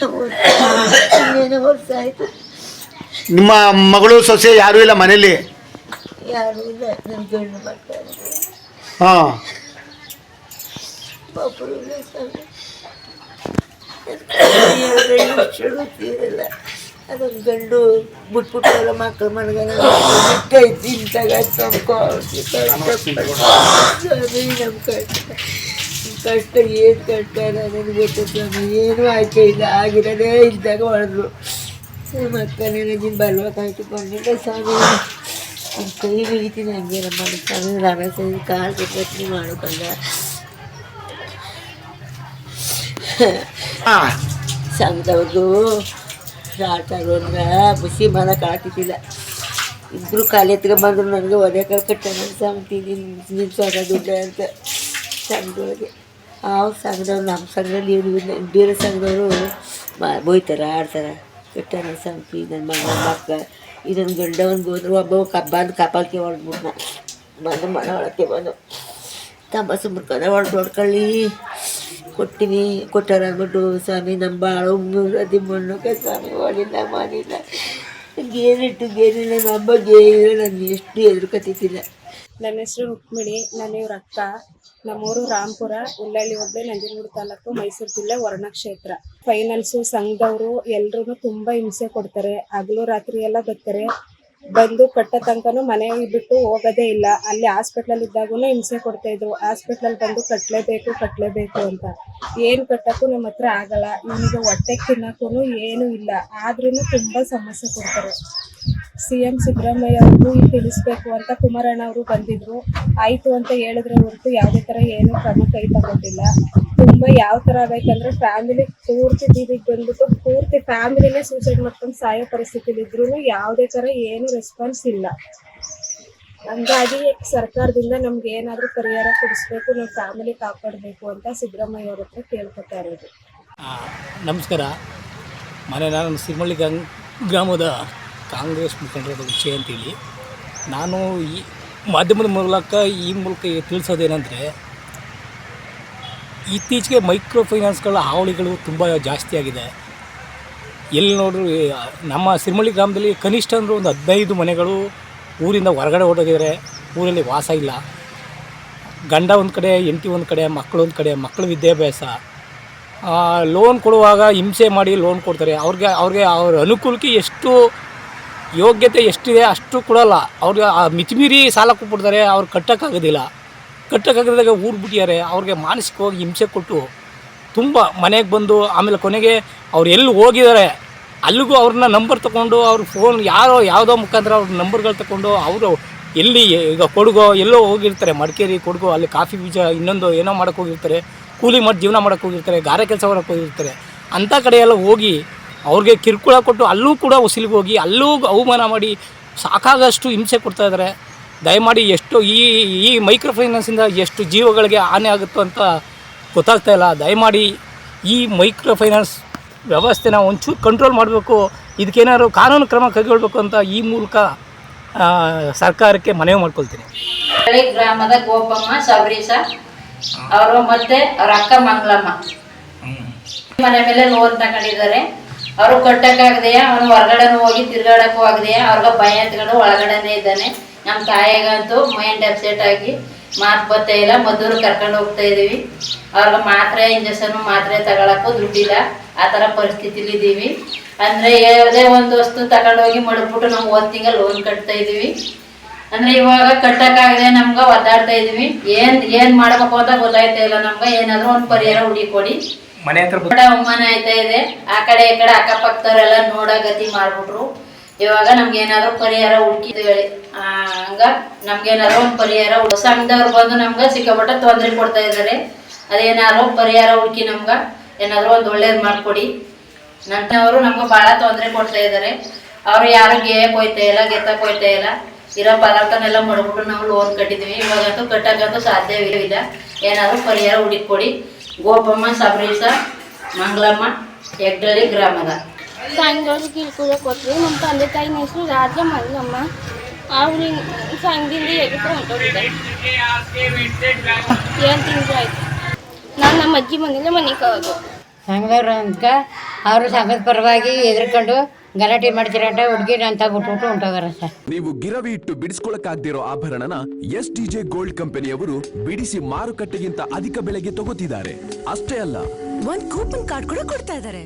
ಇನ್ನೇನು ವರ್ಷ ಆಯ್ತು. ನಿಮ್ಮ ಮಗಳು ಸೊಸೆ ಯಾರೂ ಇಲ್ಲ ಮನೇಲಿ? ಯಾರು ಇಲ್ಲ, ನನ್ನ ಗಂಡು ಮಾಡ್ತಾರೆ. ಹಾಂ, ಒಬ್ಬರು ಇಲ್ಲ ಸ್ವಾಮಿ. ತೀರಲ್ಲ. ಅದೊಂದು ಗಂಡು ಬಿಟ್ಬಿಟ್ಟಲ್ಲ, ಮಕ್ಕಳು ಮನೆಗೆಲ್ಲ ಇಂತಾಗ ಸ್ವಾಮಿ. ನಮ್ಮ ಕಷ್ಟ ಏನು ಕಷ್ಟ ನನಗೆ ಗೊತ್ತು ಸ್ವಾಮಿ. ಏನೂ ಆಯ್ಕೆ ಇಲ್ಲ, ಆಗಿರೋದೇ ಇದ್ದಾಗ ಹೊಡೆದ್ರು. ಮಕ್ಕಳೇ ನೀನು ಬರ್ಬೇಕಾಯ್ತು, ಬಂದಿಲ್ಲ ಸ್ವಾಮಿ. ನಿಮ್ಮ ಕೈ ಹಿಡಿತೀನಿ ಹಂಗೆ ನಮ್ಮ ಸ್ವಾಮಿ. ರಮೇಶ ಕಾಲು ಪತ್ನಿ ಮಾಡೋಕಲ್ಲ. ಸಂಘದವ್ರದ್ದು ಆಟಾಡೋಂಗ ಬಿಸಿ ಮಾಡೋಕೆ ಆಗ್ತಿದ್ದಿಲ್ಲ. ಇಬ್ಬರು ಕಾಲು ಎತ್ಕೊಂಡ್ಬಂದ್ರು. ನನಗೆ ಒದೆಕಾಲು ಕಟ್ಟೋಣ ಸ್ವಾಮಿ, ನಿನ್ನ ಸ್ವರ ದುಡ್ಡ ಅಂತ ಸಂಘದೊಳಗೆ. ಸಂಘದವ್ರು ನಮ್ಮ ಸಂಘದಲ್ಲಿ ಏನು ಬೇರೆ ಸಂಘದವರು ಬೋಯ್ತಾರೆ, ಆಡ್ತಾರೆ. ಕಟ್ಟೋಣ ಸ್ವಾಮಿ, ನನ್ನ ಮಕ್ಕ ಇದೊಂದು ಗಂಡ ಒಂದು ಹೋದ್ರು. ಒಬ್ಬ ಬಂದು ಕಪಾಲಕ್ಕೆ ಹೊಡೆದ್ಬಿಟ್ನ. ಬಂದು ಮನೆ ಒಳಕ್ಕೆ ಬಂದು ತಂಬಸು ಮುರ್ಕೊಂಡು ಹೊಡ್ಕೊಳ್ಳಿ ಕೊಡ್ತೀನಿ ಕೊಟ್ಟಾರ ಅಂದ್ಬಿಟ್ಟು ಸ್ವಾಮಿ. ನಮ್ಮ ಭಾಳ ಅದಿ ಮಣ್ಣಕ್ಕೆ ಸ್ವಾಮಿ. ಹೊಡಿಲ್ಲ ಮಾಡಿಲ್ಲ, ಗೇರಿಟ್ಟು ಗೇರಿಲ್ಲ. ನಮ್ಮ ಹಬ್ಬ ಗೇರಿಲ್ಲ. ನಾನು ಎಷ್ಟು ಎದುರುಕತ್ತಿದ್ದಿಲ್ಲ. ನನ್ನ ಹೆಸರು ರುಕ್ಮಿಣಿ. ನಾನು ಇವ್ರ ಅಕ್ಕ. ನಮ್ಮೂರು ರಾಂಪುರ, ಉಳ್ಳಳ್ಳಿ ಹೋಬಳಿ, ನಂಜನಗೂಡು ತಾಲೂಕು, ಮೈಸೂರು ಜಿಲ್ಲೆ, ವರುಣ ಕ್ಷೇತ್ರ. ಫೈನಾನ್ಸು ಸಂಘದವರು ಎಲ್ಲರೂ ತುಂಬ ಹಿಂಸೆ ಕೊಡ್ತಾರೆ. ಹಗಲು ರಾತ್ರಿ ಎಲ್ಲ ಬರ್ತಾರೆ. ಬಂದು ಕಟ್ಟೋ ತನಕನೂ ಮನೆ ಬಿಟ್ಟು ಹೋಗೋದೇ ಇಲ್ಲ. ಅಲ್ಲಿ ಹಾಸ್ಪಿಟ್ಲಲ್ಲಿ ಇದ್ದಾಗೂ ಹಿಂಸೆ ಕೊಡ್ತಾಯಿದ್ರು. ಹಾಸ್ಪಿಟ್ಲಲ್ಲಿ ಬಂದು ಕಟ್ಟಲೇಬೇಕು ಅಂತ. ಏನು ಕಟ್ಟೋಕ್ಕೂ ನಮ್ಮ ಹತ್ರ ಆಗಲ್ಲ. ಇವನಿಗೆ ಹೊಟ್ಟೆಗೆ ತಿನ್ನೋಕ್ಕೂ ಏನೂ ಇಲ್ಲ. ಆದ್ರೂ ತುಂಬ ಸಮಸ್ಯೆ ಕೊಡ್ತಾರೆ. CM ಸಿದ್ದರಾಮಯ್ಯ ಅವ್ರಿಗೂ ತಿಳಿಸ್ಬೇಕು ಅಂತ ಕುಮಾರಣ್ಣ ಅವರು ಬಂದಿದ್ರು. ಆಯಿತು ಅಂತ ಹೇಳಿದ್ರೆ ಹೊರತು ಯಾವುದೇ ಥರ ಏನೂ ಕ್ರಮ ಕೈ ತಗೊಂಡಿಲ್ಲ. ತುಂಬ ಯಾವ ಥರ ಆಗೈತಂದರೆ ಫ್ಯಾಮಿಲಿ ಪೂರ್ತಿ ಬೀದಿಗೆ ಬಂದ್ಬಿಟ್ಟು ಪೂರ್ತಿ ಫ್ಯಾಮಿಲಿನೇ ಸೂಸೈಡ್ ಮಾಡ್ಕೊಂಡು ಸಾಯೋ ಪರಿಸ್ಥಿತಿಲಿದ್ರೂ ಯಾವುದೇ ಥರ ಏನೂ ರೆಸ್ಪಾನ್ಸ್ ಇಲ್ಲ. ಹಂಗಾಗಿ ಸರ್ಕಾರದಿಂದ ನಮ್ಗೆ ಏನಾದರೂ ಪರಿಹಾರ ಕೊಡಿಸ್ಬೇಕು, ನಮ್ಮ ಫ್ಯಾಮಿಲಿ ಕಾಪಾಡಬೇಕು ಅಂತ ಸಿದ್ದರಾಮಯ್ಯ ಅವ್ರ ಹತ್ರ ಕೇಳ್ಕೊತಾ ಇರೋದು. ನಮಸ್ಕಾರ. ನಾನು ಸಿರಿಮಳ್ಳಿ ಗ್ರಾಮದ ಕಾಂಗ್ರೆಸ್ ಮುಖಂಡರಾದ ವಿಷಯ ಅಂತೇಳಿ ನಾನು ಈ ಮಾಧ್ಯಮದ ಮೂಲಕ ತಿಳಿಸೋದೇನೆಂದರೆ, ಇತ್ತೀಚೆಗೆ ಮೈಕ್ರೋ ಫೈನಾನ್ಸ್ಗಳ ಹಾವಳಿಗಳು ತುಂಬ ಜಾಸ್ತಿ ಆಗಿದೆ. ಎಲ್ಲಿ ನೋಡ್ರು ನಮ್ಮ ಸಿರಿಮಳ್ಳಿ ಗ್ರಾಮದಲ್ಲಿ ಕನಿಷ್ಠ ಅಂದರೆ ಒಂದು 15 ಮನೆಗಳು ಊರಿಂದ ಹೊರಗಡೆ ಹೊರಟೋಗಿದ್ದಾರೆ. ಊರಲ್ಲಿ ವಾಸ ಇಲ್ಲ. ಗಂಡ ಒಂದು ಕಡೆ, ಹೆಂಡತಿ ಒಂದು ಕಡೆ, ಮಕ್ಕಳು ಒಂದು ಕಡೆ. ಮಕ್ಕಳ ವಿದ್ಯಾಭ್ಯಾಸ, ಲೋನ್ ಕೊಡುವಾಗ ಹಿಂಸೆ ಮಾಡಿ ಲೋನ್ ಕೊಡ್ತಾರೆ. ಅವ್ರಿಗೆ ಅವ್ರ ಅನುಕೂಲಕ್ಕೆ ಎಷ್ಟು ಯೋಗ್ಯತೆ ಎಷ್ಟಿದೆ ಅಷ್ಟು ಕೊಡೋಲ್ಲ. ಅವ್ರಿಗೆ ಮಿತಿಮೀರಿ ಸಾಲ ಕೊಟ್ಬಿಡ್ತಾರೆ. ಅವ್ರು ಕಟ್ಟೋಕ್ಕಾಗದಾಗ ಊರು ಬಿಟ್ಟಿದ್ದಾರೆ. ಅವ್ರಿಗೆ ಮಾನಸಿಕವಾಗಿ ಹಿಂಸೆ ಕೊಟ್ಟು ತುಂಬ ಮನೆಗೆ ಬಂದು ಆಮೇಲೆ ಕೊನೆಗೆ ಅವ್ರು ಎಲ್ಲಿ ಹೋಗಿದ್ದಾರೆ ಅಲ್ಲಿಗೂ ಅವ್ರನ್ನ ನಂಬರ್ ತೊಗೊಂಡು ಅವ್ರ ಫೋನ್ ಯಾವುದೋ ಮುಖಾಂತರ ಅವ್ರ ನಂಬರ್ಗಳು ತೊಗೊಂಡು ಅವರು ಎಲ್ಲಿ ಈಗ ಕೊಡಗೋ ಎಲ್ಲೋ ಹೋಗಿರ್ತಾರೆ, ಮಡಿಕೇರಿ ಕೊಡಗೋ, ಅಲ್ಲಿ ಕಾಫಿ ಬೀಜ ಇನ್ನೊಂದು ಏನೋ ಮಾಡೋಕ್ಕೆ ಹೋಗಿರ್ತಾರೆ, ಕೂಲಿ ಮಾಡಿ ಜೀವನ ಮಾಡೋಕ್ಕೆ ಹೋಗಿರ್ತಾರೆ, ಗಾರೆ ಕೆಲಸ ಮಾಡೋಕ್ಕೆ ಹೋಗಿರ್ತಾರೆ. ಅಂಥ ಕಡೆ ಎಲ್ಲ ಹೋಗಿ ಅವ್ರಿಗೆ ಕಿರುಕುಳ ಕೊಟ್ಟು ಅಲ್ಲೂ ಕೂಡ ವಸೂಲಿಗೆ ಹೋಗಿ ಅಲ್ಲೂ ಅವಮಾನ ಮಾಡಿ ಸಾಕಾಗಷ್ಟು ಹಿಂಸೆ ಕೊಡ್ತಾಯಿದ್ದಾರೆ. ದಯಮಾಡಿ ಎಷ್ಟು ಈ ಮೈಕ್ರೋ ಫೈನಾನ್ಸಿಂದ ಎಷ್ಟು ಜೀವಗಳಿಗೆ ಹಾನಿ ಆಗುತ್ತೋ ಅಂತ ಗೊತ್ತಾಗ್ತಾಯಿಲ್ಲ. ದಯಮಾಡಿ ಈ ಮೈಕ್ರೋ ಫೈನಾನ್ಸ್ ವ್ಯವಸ್ಥೆನ ಒಂಚೂರು ಕಂಟ್ರೋಲ್ ಮಾಡಬೇಕು. ಇದಕ್ಕೇನಾದ್ರು ಕಾನೂನು ಕ್ರಮ ಕೈಗೊಳ್ಳಬೇಕು ಅಂತ ಈ ಮೂಲಕ ಸರ್ಕಾರಕ್ಕೆ ಮನವಿ ಮಾಡ್ಕೊಳ್ತೀನಿ. ಗ್ರಾಮದ ಗೋಪಮ್ಮ ಸಬರೀಶ ಅವರು ಮತ್ತೆ ಅವ್ರ ಅಕ್ಕ ಮಂಗಳಮ್ಮ ಮನೆ ಮೇಲೆ ಲೋನ್ ತಗೊಂಡಿದ್ದಾರೆ. ಅವರು ಕಟ್ಟಕ್ಕಾಗದೆಯಾ, ಅವನು ಹೊರಗಡೆನೂ ಹೋಗಿ ತಿರ್ಗಾಡಕ್ಕೂ ಆಗದೆಯಾ, ಅವ್ರಿಗೆ ಭಯ ಎತ್ಕೊಂಡು ಒಳಗಡೆನೇ ಇದ್ದಾನೆ. ನಮ್ಮ ತಾಯಿಗಂತೂ ಮೈಂಡ್ ಅಪ್ಸೆಟ್ ಆಗಿ ಮಾತು ಬರ್ತಾ ಇಲ್ಲ. ಮದ್ದೂರು ಕರ್ಕೊಂಡು ಹೋಗ್ತಾ ಇದೀವಿ. ಅವ್ರಿಗೆ ಮಾತ್ರೆ ಇಂಜೆಕ್ಷನ್ ಮಾತ್ರೆ ತಗೊಳಕ್ಕೂ ದುಡ್ಡಿಲ್ಲ. ಆ ಥರ ಪರಿಸ್ಥಿತಿಲಿದ್ದೀವಿ. ಅಂದರೆ ಯಾವುದೇ ಒಂದು ವಸ್ತು ತಗೊಂಡೋಗಿ ಮಡಗ್ಬಿಟ್ಟು ನಾವು 1 ತಿಂಗಳು ಲೋನ್ ಕಟ್ತಾ ಇದ್ದೀವಿ. ಅಂದರೆ ಇವಾಗ ಕಟ್ಟಕ್ಕಾಗದೆ ನಮ್ಗೆ ಒದ್ದಾಡ್ತಾ ಇದೀವಿ. ಏನು ಮಾಡಬೇಕು ಅಂತ ಗೊತ್ತಾಯ್ತಾ ಇಲ್ಲ ನಮ್ಗೆ. ಏನಾದರೂ ಒಂದು ಪರಿಹಾರ ಹುಡುಕೊಡಿ. ಮನೆ ಹತ್ರ ಅವಮಾನ ಆಯ್ತಾ ಇದೆ. ಆ ಕಡೆ ಈ ಕಡೆ ಅಕ್ಕಪಕ್ಕದವರೆಲ್ಲ ನೋಡೋ ಗತಿ ಮಾಡ್ಬಿಟ್ರು. ಇವಾಗ ನಮ್ಗೆ ಏನಾದ್ರು ಪರಿಹಾರ ಹುಡುಕಿದ್ವಿ. ಹಂಗ ನಮ್ಗೇನಾದ್ರು ಒಂದು ಪರಿಹಾರ ಸಂಘದವ್ರು ಬಂದು ನಮ್ಗೆ ಸಿಕ್ಕಾಪಟ್ಟೆ ತೊಂದರೆ ಕೊಡ್ತಾ ಇದ್ದಾರೆ. ಅದೇನಾದ್ರು ಪರಿಹಾರ ಹುಡುಕಿ ನಮ್ಗೆ ಏನಾದ್ರು ಒಂದು ಒಳ್ಳೇದು ಮಾಡಿಕೊಡಿ. ನನ್ನವರು ನಮ್ಗೆ ಭಾಳ ತೊಂದರೆ ಕೊಡ್ತಾ ಇದ್ದಾರೆ. ಅವರು ಯಾರು ಗೇಯಕ್ಕೆ ಹೋಯ್ತಾ ಇಲ್ಲ, ಗೆತ್ತಕ್ಕೆ ಹೋಯ್ತಾ ಇಲ್ಲ. ಇರೋ ಪದಾರ್ಥನೆಲ್ಲ ಮಾಡ್ಬಿಟ್ಟು ನಾವು ಲೋನ್ ಕಟ್ಟಿದ್ವಿ. ಇವಾಗಂತೂ ಕಟ್ಟಕ್ಕಂತೂ ಸಾಧ್ಯವೇ ಇಲ್ಲ. ಏನಾದರೂ ಪರಿಹಾರ ಹುಡುಕೊಡಿ. ಗೋಪಮ್ಮ ಸಬರೀಶ ಮಂಗಳಮ್ಮ ಹೆಗ್ಡಳ್ಳಿ ಗ್ರಾಮದ ಸಂಘದವ್ರು ಕಿರುಕುಳ ಕೊಟ್ಟರು. ನಮ್ಮ ತಂದೆ ತಾಯಿನ ಹೆಸರು ರಾಜ ಮಂಗಳಮ್ಮ. ಅವ್ರಿಗೆ ಸಂಘದಿಂದ ಎದುರು ಹೊಂಟೋಗಿದ್ದಾರೆ. 7 ತಿಂಗಳು ಆಯ್ತು. ನಾನು ನಮ್ಮ ಅಜ್ಜಿ ಮನೇಲೆ ಮನೆಗೆ ಹೋಗೋದು. ಸಂಘದವ್ರು ಅಂತ ಅವರು ಸಂಘದ ಪರವಾಗಿ ಎದುರ್ಕೊಂಡು ಗಲಾಟೆ ಮಾಡ್ತೀರಂಟ ಹುಡುಗಿನ ಅಂತ ಬಿಟ್ಬಿಟ್ಟು ಹೊಂಟೋಗಾರ ಸರ್. ನೀವು ಗಿರವಿ ಇಟ್ಟು ಬಿಡಿಸ್ಕೊಳಕ್ಕಾಗ್ದಿರೋ ಆಭರಣನ STJ ಗೋಲ್ಡ್ ಕಂಪನಿಯವರು ಬಿಡಿಸಿ ಮಾರುಕಟ್ಟೆಗಿಂತ ಅಧಿಕ ಬೆಲೆಗೆ ತಗೋತಿದ್ದಾರೆ. ಅಷ್ಟೇ ಅಲ್ಲ, ಒಂದು ಕೂಪನ್ ಕಾರ್ಡ್ ಕೂಡ ಕೊಡ್ತಾ ಇದ್ದಾರೆ.